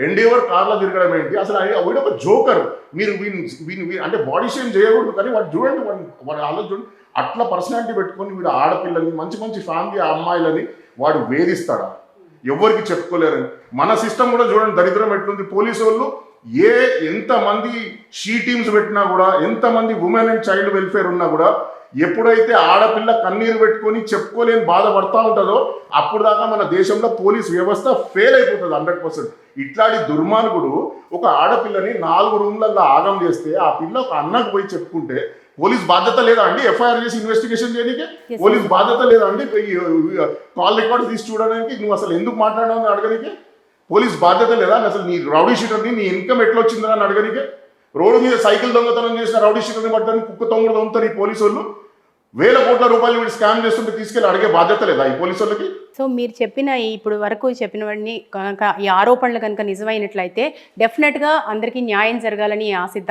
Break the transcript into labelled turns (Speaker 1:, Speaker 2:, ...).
Speaker 1: Endeavour కార్లో తిరగడం ఏంటి అసలు? వీడు ఒక జోకర్. మీరు అంటే బాడీ షేమ్ చేయకూడదు, కానీ వాడు చూడండి, వాడు ఆలోచన చూడండి. అట్లా పర్సనాలిటీ పెట్టుకొని వీడు ఆడపిల్లల్ని, మంచి మంచి ఫ్యామిలీ అమ్మాయిలని వాడు వేధిస్తాడా? ఎవరికి చెప్పుకోలేరని. మన సిస్టమ్ కూడా చూడండి దరిద్రం ఎట్లుంది. పోలీసు వాళ్ళు ఎంతమంది షీ టీమ్స్ పెట్టినా కూడా, ఎంతమంది ఉమెన్ అండ్ చైల్డ్ వెల్ఫేర్ ఉన్నా కూడా, ఎప్పుడైతే ఆడపిల్ల కన్నీరు పెట్టుకొని చెప్పుకోలేని బాధపడతా ఉంటుందో అప్పుడు దాకా మన దేశంలో పోలీస్ వ్యవస్థ ఫెయిల్ అయిపోతుంది 100%. ఇట్లాంటి దుర్మార్గుడు ఒక ఆడపిల్లని 4 రూమ్లలో ఆగం చేస్తే ఆ పిల్ల ఒక అన్నకు పోయి చెప్పుకుంటే పోలీస్ బాధ్యత లేదా అండి? ఎఫ్ఐఆర్ చేసి ఇన్వెస్టిగేషన్ చేయడానికి పోలీస్ బాధ్యత లేదా అండి? కాల్ రికార్డ్స్ తీసి చూడడానికి, నువ్వు అసలు ఎందుకు మాట్లాడావు అడగడానికి పోలీస్ బాధ్యత లేదా? అసలు నీ రౌడీ షీటర్ని నీ ఇన్కమ్ ఎట్లా వచ్చిందని అని అడగడానికి, రోడ్డు మీద సైకిల్ దొంగతనం చేసిన రౌడీ షీటర్ని పట్టడానికి కుక్క తొంగడు దొంగతారు ఈ పోలీసు వాళ్ళు. వేల కోట్ల రూపాయలు వీడు స్కామ్ చేస్తుంటే తీసుకెళ్ళి అడిగే బాధ్యత లేదా ఈ పోలీసు వాళ్ళకి?
Speaker 2: సో మీరు చెప్పిన ఇప్పుడు వరకు చెప్పినవన్నీ కనుక ఈ ఆరోపణలు కనుక నిజమైనట్లయితే డెఫినెట్గా అందరికీ న్యాయం జరగాలని ఆశిద్దాం.